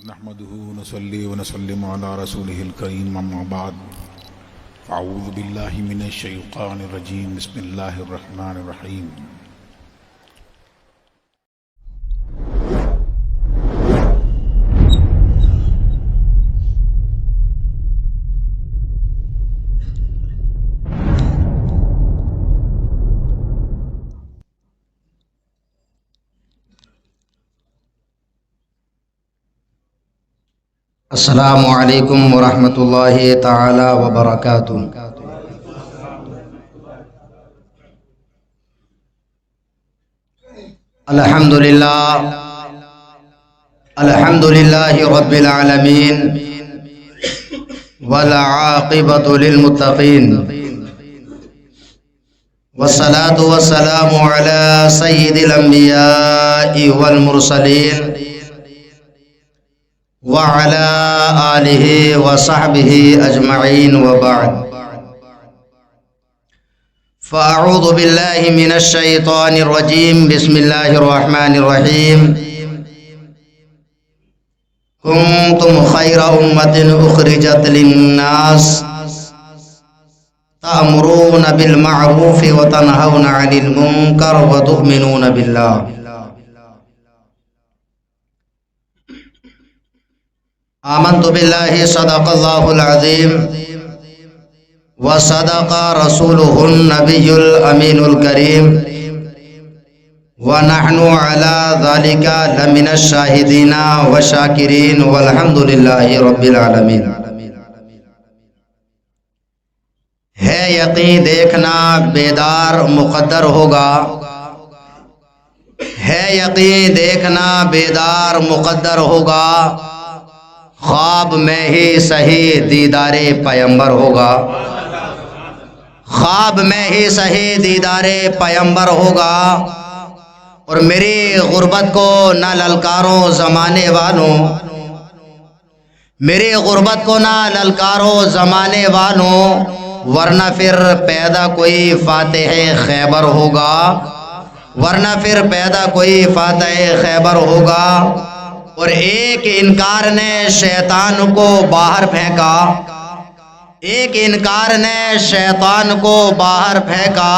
نحمده ونصلي ونسلم على رسوله الكريم أما بعد فأعوذ بالله من الشيطان الرجيم بسم الله الرحمن الرحيم السلام علیکم ورحمۃ اللہ تعالی وبرکاتہ۔ الحمد للہ رب العالمین والعاقبۃ للمتقین والصلاة والسلام علی سید الانبیاء والمرسلین وعلى آلہ وصحبہ اجمعین وبعد فاعوذ باللہ من الشیطان الرجیم بسم اللہ الرحمن الرحیم کنتم خیر امۃ اخرجت للناس تأمرون بالمعروف وتنہون عن المنکر وتؤمنون باللہ۔ آمنت باللہ صدق اللہ العظیم وصدق رسولہ النبی الامین الکریم ونحن علی ذالک لمن الشاہدین والشاکرین والحمد للہ رب العالمین۔ ہے یقین دیکھنا بیدار مقدر ہوگا، ہے یقین دیکھنا بیدار مقدر ہوگا، خواب میں ہی صحیح دیدار پیمبر ہوگا، خواب میں ہی صحیح دیدار پیمبر ہوگا۔ اور میری غربت کو نہ للکارو زمانے والوں، میری غربت کو نہ للکارو زمانے والوں، ورنہ پھر پیدا کوئی فاتح خیبر ہوگا، ورنہ پھر پیدا کوئی فاتح خیبر ہوگا۔ اور ایک انکار نے شیطان کو باہر پھینکا، ایک انکار نے شیطان کو باہر پھینکا،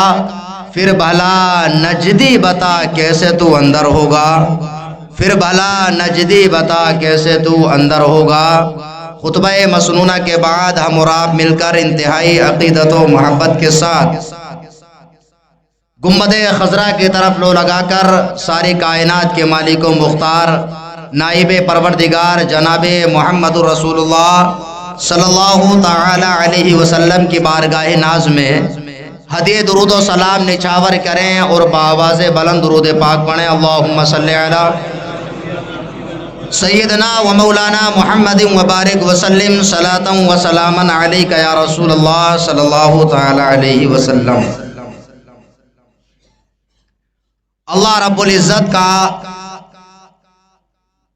پھر بھلا نجدی بتا کیسے تو اندر ہوگا، پھر بھلا نجدی بتا کیسے تو اندر ہوگا۔ خطبہ مسنونہ کے بعد ہم اور آپ مل کر انتہائی عقیدت و محبت کے ساتھ گنبد خضرا کی طرف لو لگا کر ساری کائنات کے مالک و مختار نائب پروردگار جناب محمد رسول اللہ صلی اللہ تعالی علیہ وسلم کی بارگاہ ناز میں ہدیہ درود و سلام نچھاور کریں اور بآواز بلند درود پاک پڑھیں۔ اللہم صلی علی سیدنا و مولانا محمد وبارک وسلم صلاۃ و سلاما علیک یا رسول اللہ صلی اللہ تعالی علیہ وسلم۔ اللہ رب العزت کا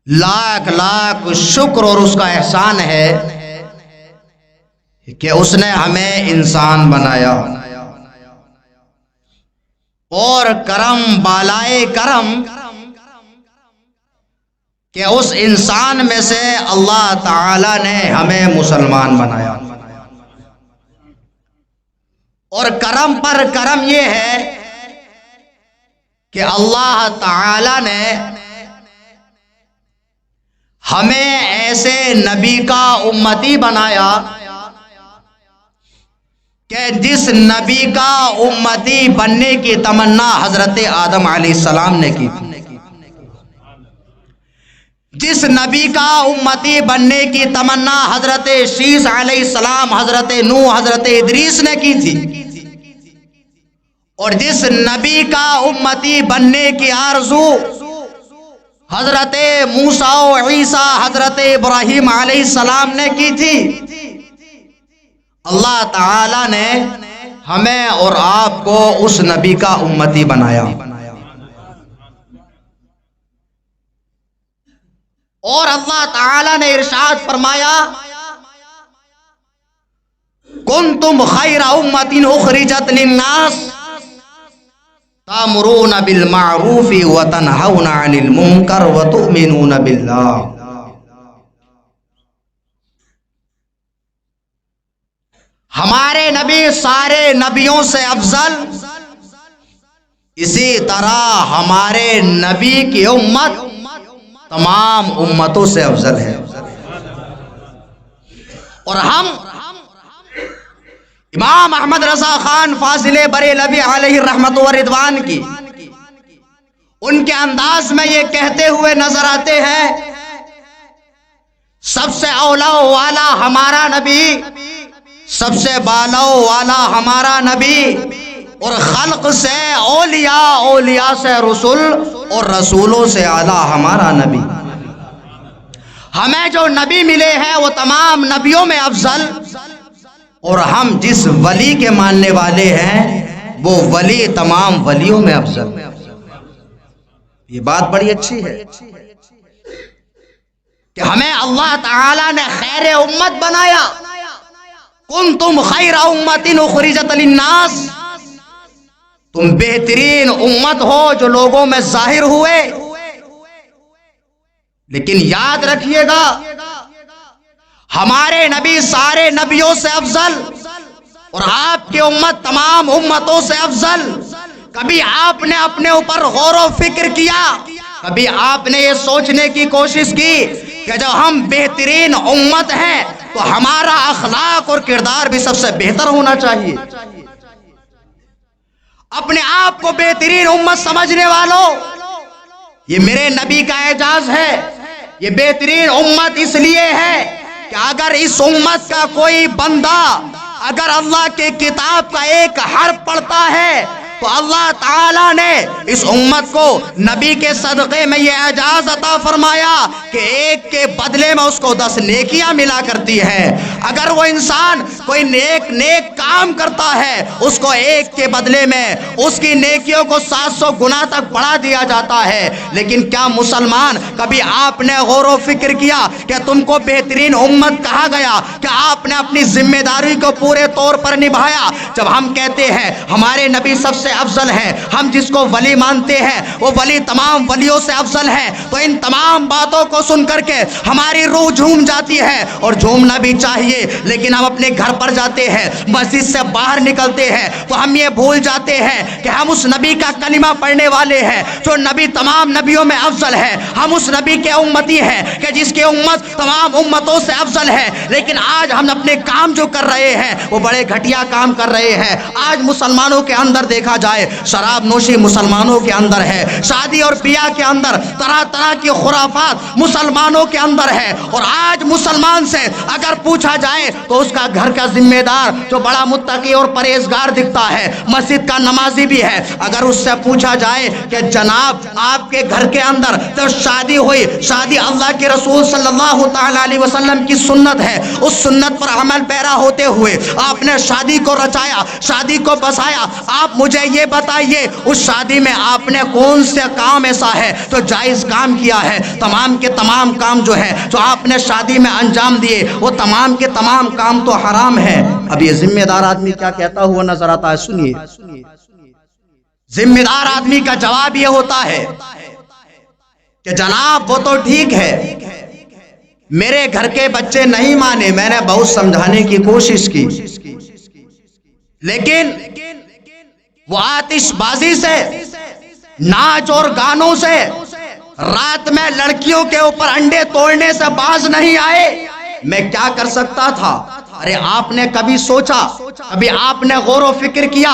لاکھ لاکھ شکر اور اس کا احسان ہے کہ اس نے ہمیں انسان بنایا، اور کرم بالائے کرم کہ اس انسان میں سے اللہ تعالی نے ہمیں مسلمان بنایا۔ اور کرم پر کرم یہ ہے کہ اللہ تعالی نے ہمیں ایسے نبی کا امتی بنایا کہ جس نبی کا امتی بننے کی تمنا حضرت آدم علیہ السلام نے کی، جس نبی کا امتی بننے کی تمنا حضرت شیس علیہ السلام، حضرت نوح، حضرت ادریس نے کی تھی، اور جس نبی کا امتی بننے کی آرزو حضرت موسیٰ و عیسیٰ، حضرت ابراہیم علیہ السلام نے کی تھی، اللہ تعالی نے ہمیں اور آپ کو اس نبی کا امتی بنایا۔ اور اللہ تعالی نے ارشاد فرمایا کنتم خیر امۃ اخرجت للناس تأمرون بالمعروف وتنہون عن المنکر وتؤمنون باللہ۔ ہمارے نبی سارے نبیوں سے افضل، اسی طرح ہمارے نبی کی امت تمام امتوں سے افضل ہے۔ اور ہم امام احمد رضا خان فاضل بریلوی علیہ رحمت و رضوان کی ان کے انداز میں یہ کہتے ہوئے نظر آتے ہیں، سب سے اولا والا ہمارا نبی، سب سے بالا والا ہمارا نبی، اور خلق سے اولیاء، اولیاء سے رسول، اور رسولوں سے اعلیٰ ہمارا نبی۔ ہمیں جو نبی ملے ہیں وہ تمام نبیوں میں افضل، اور ہم جس ولی کے ماننے والے ہیں وہ ولی تمام ولیوں میں افضل۔ یہ بات بڑی اچھی ہے کہ ہمیں اللہ تعالی نے خیر امت بنایا، کنتم خیر امت اخرجت للناس، تم بہترین امت ہو جو لوگوں میں ظاہر ہوئے۔ لیکن یاد رکھیے گا ہمارے نبی سارے نبیوں سے افضل، اور آپ کی امت تمام امتوں سے افضل۔ کبھی آپ نے اپنے اوپر غور و فکر کیا، کبھی آپ نے یہ سوچنے کی کوشش کی کہ جب ہم بہترین امت ہیں تو ہمارا اخلاق اور کردار بھی سب سے بہتر ہونا چاہیے؟ اپنے آپ کو بہترین امت سمجھنے والوں، یہ میرے نبی کا اعزاز ہے۔ یہ بہترین امت اس لیے ہے کہ اگر اس امت کا کوئی بندہ اگر اللہ کے کتاب کا ایک حرف پڑھتا ہے تو اللہ تعالیٰ نے اس امت کو نبی کے صدقے میں یہ اعزاز عطا فرمایا کہ ایک کے بدلے میں اس کو 10 نیکیاں ملا کرتی ہیں۔ اگر وہ انسان کوئی نیک کام کرتا ہے اس کو ایک کے بدلے میں اس کی نیکیوں کو 700 گنا تک بڑھا دیا جاتا ہے۔ لیکن کیا مسلمان کبھی آپ نے غور و فکر کیا کہ تم کو بہترین امت کہا گیا کہ آپ نے اپنی ذمہ داری کو پورے طور پر نبھایا؟ جب ہم کہتے ہیں ہمارے نبی سب سے افضل ہے، ہم جس کو ولی مانتے ہیں وہ ولی تمام ولیوں سے افضل ہے، تو ان تمام باتوں کو سن کر کے ہماری روح جھوم جاتی ہے، اور جھومنا بھی چاہیے۔ لیکن ہم اپنے گھر پر جاتے ہیں، مسجد سے باہر نکلتے ہیں تو ہم یہ بھول جاتے ہیں کہ ہم اس نبی کا کلمہ پڑھنے والے ہیں جو نبی تمام نبیوں میں افضل ہے۔ ہم اس نبی کے امتی ہیں کہ جس کی امت تمام امتوں سے افضل ہے۔ لیکن آج ہم اپنے کام جو کر رہے ہیں وہ بڑے گھٹیا کام کر رہے ہیں۔ آج مسلمانوں کے اندر دیکھا جائے شراب نوشی مسلمانوں کے اندر ہے، شادی اور بیاہ کے اندر طرح طرح کی خرافات مسلمانوں کے اندر ہے۔ اور آج مسلمان سے اگر پوچھا جائے تو اس کا گھر کا ذمہ دار جو بڑا متقی اور پرہیزگار دکھتا ہے، مسجد کا نمازی بھی ہے، اگر اس سے پوچھا جائے کہ جناب آپ کے گھر کے اندر تو شادی ہوئی، شادی اللہ کے رسول صلی اللہ تعالی علیہ وسلم کی سنت ہے، اس سنت پر عمل پیرا ہوتے ہوئے آپ نے شادی کو رچایا، شادی کو بسایا، آپ مجھے یہ بتائیے اس شادی میں آپ نے کون سے کام ایسا ہے جو جائز کام کیا ہے؟ تمام کے تمام کام جو ہے جو آپ نے شادی میں انجام دیے وہ تمام کے تمام کام تو حرام ہے۔ اب یہ ذمہ دار آدمی کیا کہتا ہوا نظر آتا ہے، سنیے۔ ذمہ دار آدمی کا جواب یہ ہوتا ہے کہ جناب وہ تو ٹھیک ہے، میرے گھر کے بچے نہیں مانے، میں نے بہت سمجھانے کی کوشش کی، لیکن وہ آتش بازی سے، ناچ اور گانوں سے، رات میں لڑکیوں کے اوپر انڈے توڑنے سے باز نہیں آئے۔ میں کیا کر سکتا تھا؟ ارے آپ نے کبھی سوچا، کبھی آپ نے غور و فکر کیا؟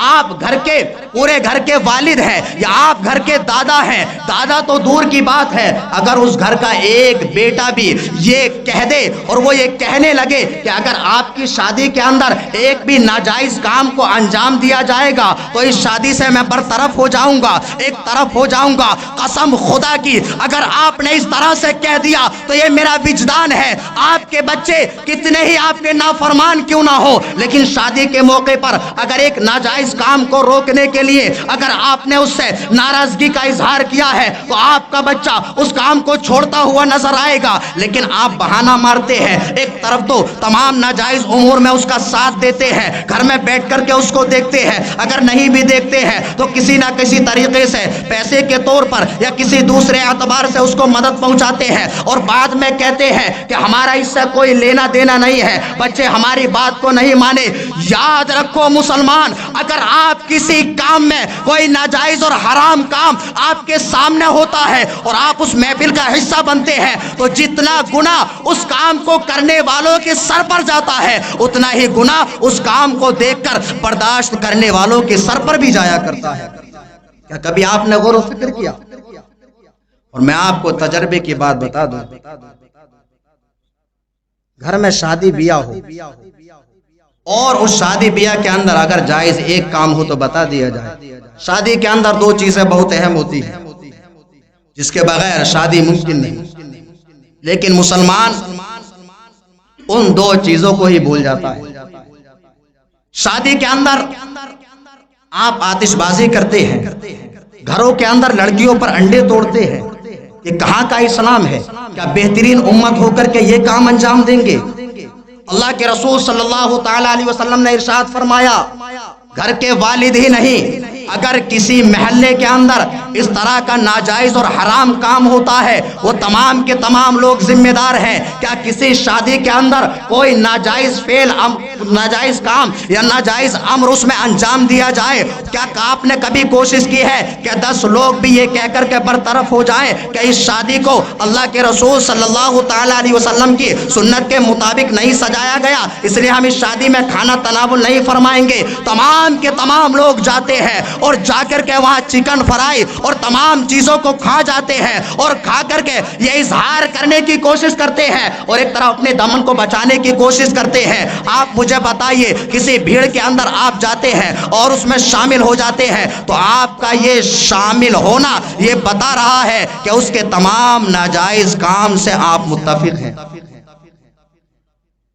آپ گھر کے پورے گھر کے والد ہیں یا آپ گھر کے دادا ہیں، دادا تو دور کی بات ہے، اگر اس گھر کا ایک بیٹا بھی یہ کہہ دے اور وہ یہ کہنے لگے کہ اگر آپ کی شادی کے اندر ایک بھی ناجائز کام کو انجام دیا جائے گا تو اس شادی سے میں برطرف ہو جاؤں گا، ایک طرف ہو جاؤں گا، قسم خدا کی اگر آپ نے اس طرح سے کہہ دیا تو یہ میرا وجدان ہے۔ آپ کے بچے کتنے ہی آپ کے نافرمان کیوں نہ ہو، لیکن شادی کے موقع پر اگر ایک ناجائز کام کو روکنے کے لیے اگر آپ نے اس سے ناراضگی کا اظہار کیا ہے تو آپ کا بچہ اس کام کو چھوڑتا ہوا نظر آئے گا، لیکن آپ بہانہ مارتے ہیں، ایک طرف تو تمام ناجائز امور میں اس کا ساتھ دیتے ہیں، گھر میں بیٹھ کر کے اس کو دیکھتے ہیں، اگر نہیں بھی دیکھتے ہیں تو کسی نہ کسی طریقے سے پیسے کے طور پر یا کسی دوسرے اعتبار سے اس کو مدد پہنچاتے ہیں، اور بعد میں کہتے ہیں کہ ہمارا اس سے کوئی لینا دینا نہیں ہے، بچے ہماری بات کو نہیں مانے۔ یاد رکھو مسلمان، اگر آپ کسی کام میں کوئی ناجائز اور حرام کام آپ کے سامنے ہوتا ہے اور آپ اس محفل کا حصہ بنتے ہیں تو جتنا گناہ اس کام کو کرنے والوں کے سر پر جاتا ہے اتنا ہی گناہ اس کام کو دیکھ کر برداشت کرنے والوں کے سر پر بھی جایا کرتا ہے۔ کیا کبھی آپ نے غور و فکر کیا؟ اور میں آپ کو تجربے کی بات بتا دوں، گھر میں شادی بیاہ ہو اور اس شادی بیاہ کے اندر اگر جائز ایک کام ہو تو بتا دیا جائے۔ شادی کے اندر دو چیزیں بہت اہم ہوتی ہیں جس کے بغیر شادی ممکن نہیں، لیکن مسلمان ان دو چیزوں کو ہی بھول جاتا ہے۔ شادی کے اندر آپ آتش بازی کرتے ہیں، گھروں کے اندر لڑکیوں پر انڈے توڑتے ہیں، یہ کہاں کا اسلام ہے؟ کیا بہترین امت ہو کر کے یہ کام انجام دیں گے؟ اللہ کے رسول صلی اللہ تعالی علیہ وسلم نے ارشاد فرمایا، گھر کے والد ہی نہیں، اگر کسی محلے کے اندر اس طرح کا ناجائز اور حرام کام ہوتا ہے وہ تمام کے تمام لوگ ذمہ دار ہیں۔ کیا کسی شادی کے اندر کوئی ناجائز فعل، ناجائز کام یا ناجائز امر اس میں انجام دیا جائے، کیا آپ نے کبھی کوشش کی ہے کہ 10 لوگ بھی یہ کہہ کر کے برطرف ہو جائیں کہ اس شادی کو اللہ کے رسول صلی اللہ تعالی علیہ وسلم کی سنت کے مطابق نہیں سجایا گیا، اس لیے ہم اس شادی میں کھانا تناول نہیں فرمائیں گے؟ تمام کے تمام لوگ جاتے ہیں اور جا کر کے وہاں چکن فرائی اور تمام چیزوں کو کھا جاتے ہیں اور کھا کر کے یہ اظہار کرنے کی کوشش کرتے ہیں اور ایک طرف اپنے دامن کو بچانے کی کوشش کرتے ہیں۔ آپ مجھے بتائیے، کسی بھیڑ کے اندر آپ جاتے ہیں اور اس میں شامل ہو جاتے ہیں تو آپ کا یہ شامل ہونا یہ بتا رہا ہے کہ اس کے تمام ناجائز کام سے آپ متفق ہیں۔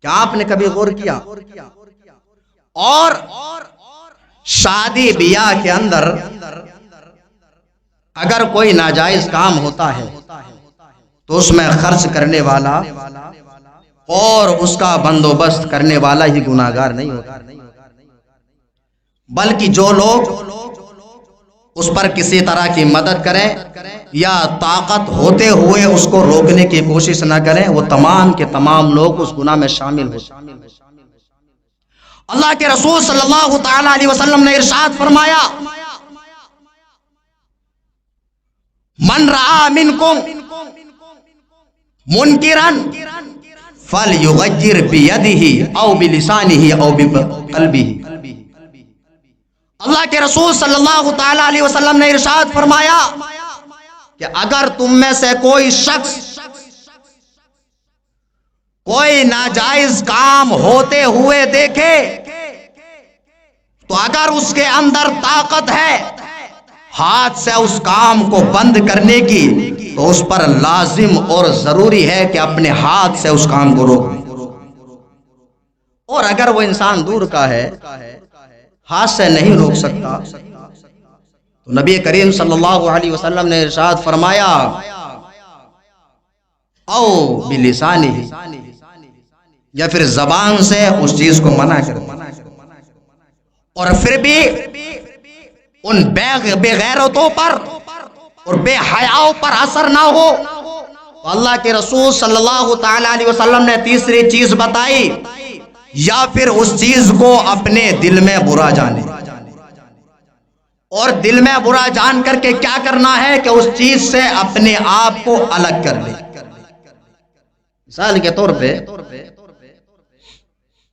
کیا آپ نے کبھی غور کیا؟ اور شادی بیاہ کے اندر اگر کوئی ناجائز کام ہوتا ہے تو اس میں خرچ کرنے والا اور اس کا بندوبست کرنے والا ہی گناہگار نہیں ہوتا، بلکہ جو لوگ اس پر کسی طرح کی مدد کریں یا طاقت ہوتے ہوئے اس کو روکنے کی کوشش نہ کریں وہ تمام کے تمام لوگ اس گناہ میں شامل ہو۔ اللہ کے رسول صلی اللہ تعالی علیہ وسلم نے ارشاد فرمایا، من رعا منکم منکرا فلیغیر بیدہ او بلسانہ او بقلبہ۔ اللہ کے رسول صلی اللہ تعالی علیہ وسلم نے ارشاد فرمایا کہ اگر تم میں سے کوئی شخص کوئی ناجائز کام ہوتے ہوئے دیکھے تو اگر اس کے اندر طاقت ہے ہاتھ سے اس کام کو بند کرنے کی تو اس پر لازم اور ضروری ہے کہ اپنے ہاتھ سے اس کام کو روکے، اور اگر وہ انسان دور کا ہے ہاتھ سے نہیں روک سکتا تو نبی کریم صلی اللہ علیہ وسلم نے ارشاد فرمایا او بلسانہ، یا پھر زبان سے اس چیز کو منع کر دے، اور پھر بھی ان بے غیرتوں پر اور بے حیاؤں پر اثر نہ ہو تو اللہ کے رسول صلی اللہ تعالی علیہ وسلم نے تیسری چیز بتائی، یا پھر اس چیز کو اپنے دل میں برا جانے، اور دل میں برا جان کر کے کیا کرنا ہے کہ اس چیز سے اپنے آپ کو الگ کر لے۔ مثال کے طور پہ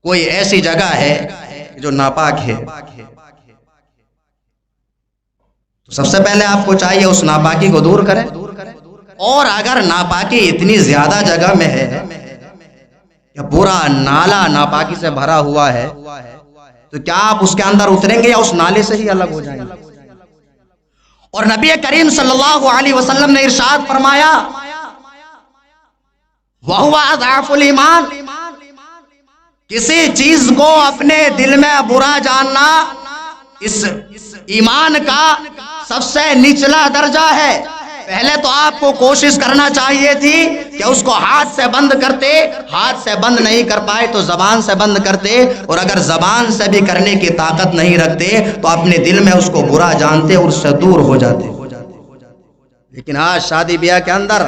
کوئی ایسی جگہ ہے جو ناپاک ہے تو سب سے پہلے آپ کو چاہیے اس ناپاکی کو دور کریں، اور اگر ناپاکی اتنی زیادہ جگہ میں ہے یا پورا نالا ناپاکی سے بھرا ہوا ہے تو کیا آپ اس کے اندر اتریں گے یا اس نالے سے ہی الگ ہو جائیں گے؟ اور نبی کریم صلی اللہ علیہ وسلم نے ارشاد فرمایا وَهُوَ أَضْعَفُ الْإِيمَانِ، کسی چیز کو اپنے دل میں برا جاننا اس ایمان کا سب سے نچلا درجہ ہے۔ پہلے تو آپ کو کوشش کرنا چاہیے تھی کہ اس کو ہاتھ سے بند کرتے، ہاتھ سے بند نہیں کر پائے تو زبان سے بند کرتے، اور اگر زبان سے بھی کرنے کی طاقت نہیں رکھتے تو اپنے دل میں اس کو برا جانتے اور اس سے دور ہو جاتے۔ لیکن آج شادی بیاہ کے اندر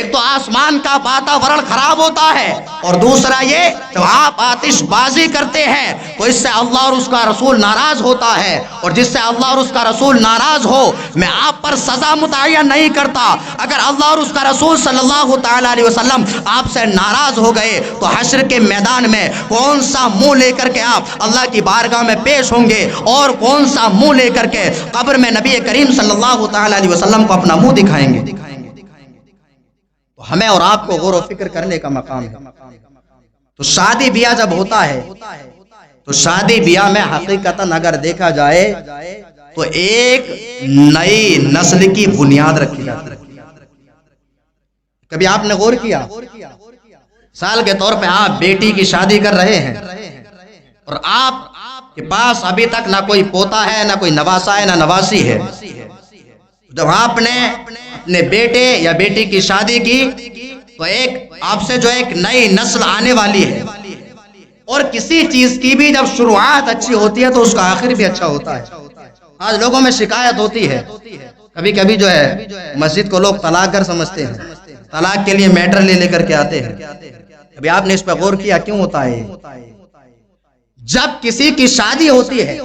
ایک تو آسمان کا واتاورن خراب ہوتا ہے، اور دوسرا یہ جب آپ آتش بازی کرتے ہیں تو اس سے اللہ اور اس کا رسول ناراض ہوتا ہے، اور جس سے اللہ اور اس کا رسول ناراض ہو میں آپ پر سزا متعین نہیں کرتا۔ اگر اللہ اور اس کا رسول صلی اللہ تعالیٰ علیہ وسلم آپ سے ناراض ہو گئے تو حشر کے میدان میں کون سا منہ لے کر کے آپ اللہ کی بارگاہ میں پیش ہوں گے، اور کون سا منہ لے کر کے قبر میں نبی کریم صلی اللہ تعالیٰ علیہ وسلم کو اپنا منہ دکھائیں گے؟ تو ہمیں اور آپ کو غور و فکر کرنے کا مقام ہے۔ تو شادی بیاہ جب ہوتا ہے تو شادی بیاہ میں حقیقتاً اگر دیکھا جائے تو ایک نئی نسل کی بنیاد رکھی جاتی ہے۔ کبھی آپ نے غور کیا؟ مثال کے طور پہ آپ بیٹی کی شادی کر رہے ہیں اور آپ کے پاس ابھی تک نہ کوئی پوتا ہے، نہ کوئی نواسا ہے، نہ نواسی ہے۔ جب آپ نے اپنے بیٹے یا بیٹی کی شادی کی تو ایک آپ سے جو ایک نئی نسل آنے والی ہے، اور کسی چیز کی بھی جب شروعات اچھی ہوتی ہے تو اس کا آخر بھی اچھا ہوتا ہے۔ آج لوگوں میں شکایت ہوتی ہے، کبھی کبھی جو ہے مسجد کو لوگ طلاق گھر سمجھتے ہیں، طلاق کے لیے میٹر لے کر کے آتے ہیں۔ ابھی آپ نے اس پہ غور کیا کیوں ہوتا ہے؟ جب کسی کی شادی ہوتی ہے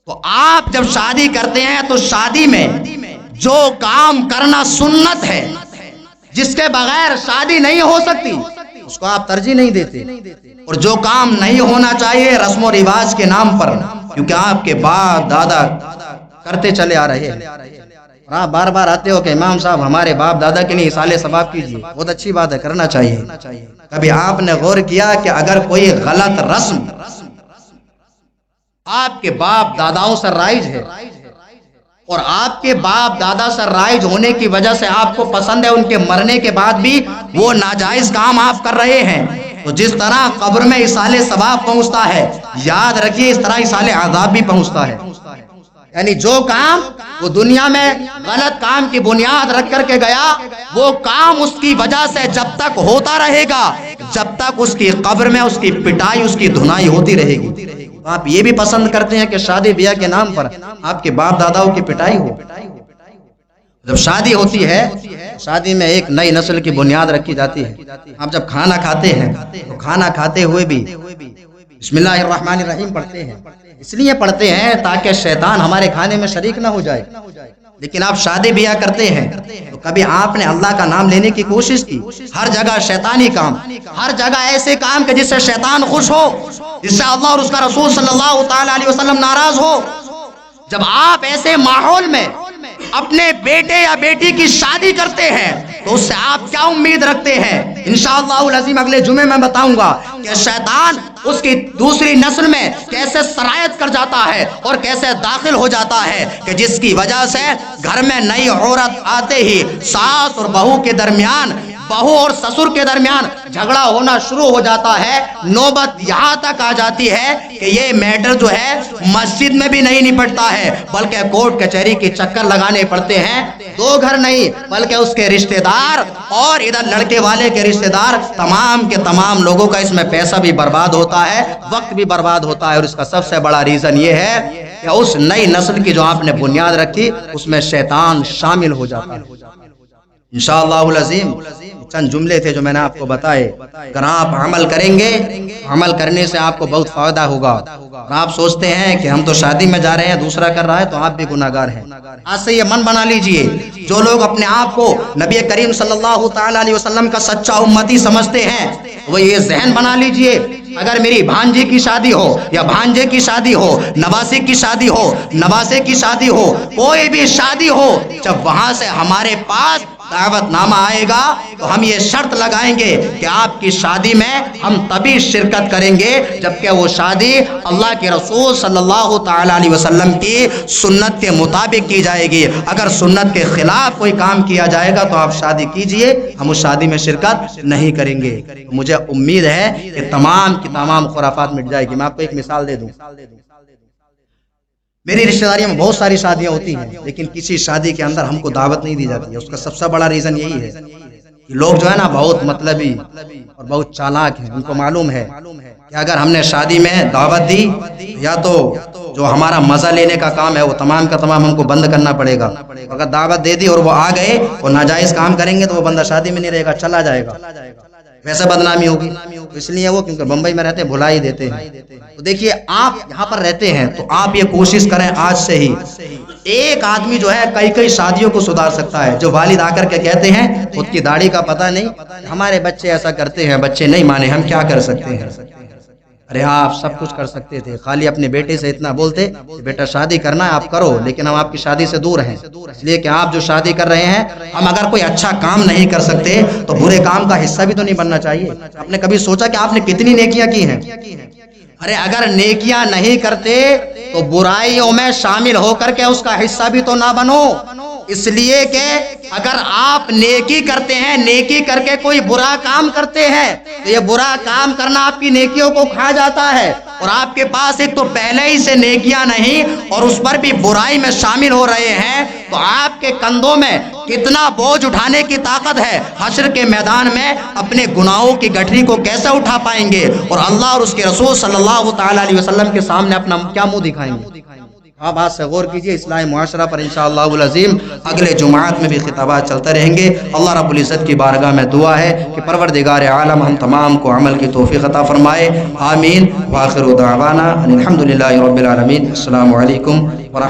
تو آپ جب شادی کرتے ہیں تو شادی میں جو کام کرنا سنت ہے، جس کے بغیر شادی نہیں ہو سکتی، اس کو آپ ترجیح نہیں دیتے، اور جو کام نہیں ہونا چاہیے رسم و رواج کے نام پر، کیونکہ آپ کے باپ دادا کرتے چلے آ رہے ہیں، اور آپ بار بار آتے ہو کہ امام صاحب ہمارے باپ دادا کے لیے اصالہ ثواب کیجیے، بہت اچھی بات ہے، کرنا چاہیے۔ کبھی آپ نے غور کیا کہ اگر کوئی غلط رسم آپ کے باپ داداؤں سے رائج ہے، اور آپ کے باپ دادا سے رائج ہونے کی وجہ سے آپ کو پسند ہے، ان کے مرنے کے بعد بھی وہ ناجائز کام آپ کر رہے ہیں، تو جس طرح قبر میں اصالہ ثواب پہنچتا ہے، یاد رکھیے اس طرح اصالہ عذاب بھی پہنچتا ہے۔ یعنی جو کام وہ دنیا میں غلط کام کی بنیاد رکھ کر کے گیا، وہ کام اس کی وجہ سے جب تک ہوتا رہے گا جب تک اس کی قبر میں اس کی پٹائی، اس کی دھنائی ہوتی رہے گی۔ آپ یہ بھی پسند کرتے ہیں کہ شادی بیاہ کے نام پر آپ کے باپ داداؤں کی پٹائی ہو۔ جب شادی ہوتی ہے شادی میں ایک نئی نسل کی بنیاد رکھی جاتی ہے۔ آپ جب کھانا کھاتے ہیں تو کھانا کھاتے ہوئے بھی بسم اللہ الرحمن الرحیم پڑھتے ہیں، اس لیے پڑھتے ہیں تاکہ شیطان ہمارے کھانے میں شریک نہ ہو جائے۔ لیکن آپ شادی بیاہ کرتے ہیں تو کبھی آپ نے اللہ کا نام لینے کی کوشش کی؟ ہر جگہ شیطانی کام، ہر جگہ ایسے کام کہ جس سے شیطان خوش ہو، جس سے اللہ اور اس کا رسول صلی اللہ تعالی علیہ وسلم ناراض ہو۔ جب آپ ایسے ماحول میں اپنے بیٹے یا بیٹی کی شادی کرتے ہیں تو اس سے آپ کیا امید رکھتے ہیں؟ انشاءاللہ العظیم اگلے جمعے میں بتاؤں گا کہ شیطان اس کی دوسری نسل میں کیسے سرایت کر جاتا ہے اور کیسے داخل ہو جاتا ہے، کہ جس کی وجہ سے گھر میں نئی عورت آتے ہی ساس اور بہو کے درمیان، بہو اور سسر کے درمیان جھگڑا ہونا شروع ہو جاتا ہے۔ نوبت یہاں تک آ جاتی ہے کہ یہ میٹر جو ہے مسجد میں بھی نہیں نپٹتا ہے، بلکہ کورٹ کچہری کے چکر لگانے پڑتے ہیں۔ دو گھر نہیں بلکہ اس کے رشتہ دار اور ادھر لڑکے والے کے رشتہ دار، تمام کے تمام لوگوں کا اس میں پیسہ بھی برباد ہوتا ہے، وقت بھی برباد ہوتا ہے، اور اس کا سب سے بڑا ریزن یہ ہے کہ اس نئی نسل کی جو آپ نے بنیاد رکھی اس میں شیطان شامل ہو جاتا ہے۔ انشاءاللہ العظیم چند جملے تھے جو میں نے آپ کو بتائے، اگر آپ عمل کریں گے، عمل کرنے سے آپ کو بہت فائدہ ہوگا۔ اور آپ سوچتے ہیں کہ ہم تو شادی میں جا رہے ہیں، دوسرا کر رہا ہے، تو آپ بھی گناہگار ہیں۔ آج سے یہ من بنا لیجئے، جو لوگ اپنے آپ کو نبی کریم صلی اللہ تعالی علیہ وسلم کا سچا امتی سمجھتے ہیں، وہ یہ ذہن بنا لیجئے، اگر میری بھانجی کی شادی ہو یا بھانجے کی شادی ہو، نواسی کی شادی ہو، نواسے کی شادی ہو، کوئی بھی شادی ہو، جب وہاں سے ہمارے پاس دعوت نامہ آئے گا تو ہم یہ شرط لگائیں گے کہ آپ کی شادی میں ہم تبھی شرکت کریں گے جبکہ وہ شادی اللہ کے رسول صلی اللہ تعالی علیہ وسلم کی سنت کے مطابق کی جائے گی۔ اگر سنت کے خلاف کوئی کام کیا جائے گا تو آپ شادی کیجئے، ہم اس شادی میں شرکت نہیں کریں گے۔ مجھے امید ہے کہ تمام کی تمام خرافات مٹ جائے گی۔ میں آپ کو ایک مثال دے دوں، میری رشتہ داری میں بہت ساری شادیاں ہوتی ہیں، لیکن کسی شادی کے اندر ہم کو دعوت نہیں دی جاتی ہے۔ اس کا سب سے بڑا ریزن یہی ہے کہ لوگ جو ہے نا بہت مطلبی اور بہت چالاک ہیں، ان کو معلوم ہے کہ اگر ہم نے شادی میں دعوت دی یا تو جو ہمارا مزہ لینے کا کام ہے وہ تمام کا تمام ہم کو بند کرنا پڑے گا. اگر دعوت دے دی اور وہ آ گئے اور ناجائز کام کریں گے تو وہ بندہ شادی میں نہیں رہے گا, چلا جائے گا, ویسے بدنامی ہوگی. اس لیے وہ کیونکہ بمبئی میں رہتے بھلا ہی دیتے ہیں. تو دیکھیے آپ یہاں پر رہتے ہیں تو آپ یہ کوشش کریں آج سے ہی. ایک آدمی جو ہے کئی شادیوں کو سدھار سکتا ہے. جو والد آ کر کے کہتے ہیں خود کی داڑھی کا پتہ نہیں, ہمارے بچے ایسا کرتے ہیں, بچے نہیں مانے, ہم کیا کر سکتے ہیں. ارے آپ سب کچھ کر سکتے تھے, خالی اپنے بیٹے سے اتنا بولتے کہ بیٹا شادی کرنا ہے آپ کرو, لیکن ہم آپ کی شادی سے دور ہیں, اس لیے کہ آپ جو شادی کر رہے ہیں, ہم اگر کوئی اچھا کام نہیں کر سکتے تو برے کام کا حصہ بھی تو نہیں بننا چاہیے. آپ نے کبھی سوچا کہ آپ نے کتنی نیکیاں کی ہیں؟ ارے اگر نیکیاں نہیں کرتے تو برائیوں میں شامل ہو کر کے اس کا حصہ بھی تو نہ بنو. اس لیے کہ اگر آپ نیکی کرتے ہیں, نیکی کر کے کوئی برا کام کرتے ہیں تو یہ برا کام کرنا آپ کی نیکیوں کو کھا جاتا ہے, اور آپ کے پاس ایک تو پہلے ہی سے نیکیاں نہیں اور اس پر بھی برائی میں شامل ہو رہے ہیں, تو آپ کے کندھوں میں کتنا بوجھ اٹھانے کی طاقت ہے. حشر کے میدان میں اپنے گناہوں کی گٹھری کو کیسے اٹھا پائیں گے, اور اللہ اور اس کے رسول صلی اللہ تعالی علیہ وسلم کے سامنے اپنا کیا منہ دکھائیں گے. آپ بات سے غور کیجئے. اصلاح معاشرہ پر انشاءاللہ العظیم اگلے جمعات میں بھی خطابات چلتے رہیں گے. اللہ رب العزت کی بارگاہ میں دعا ہے کہ پروردگار عالم ہم تمام کو عمل کی توفیق عطا فرمائے. آمین. وآخر دعوانا الحمدللہ رب العالمین. السلام علیکم ورحمۃ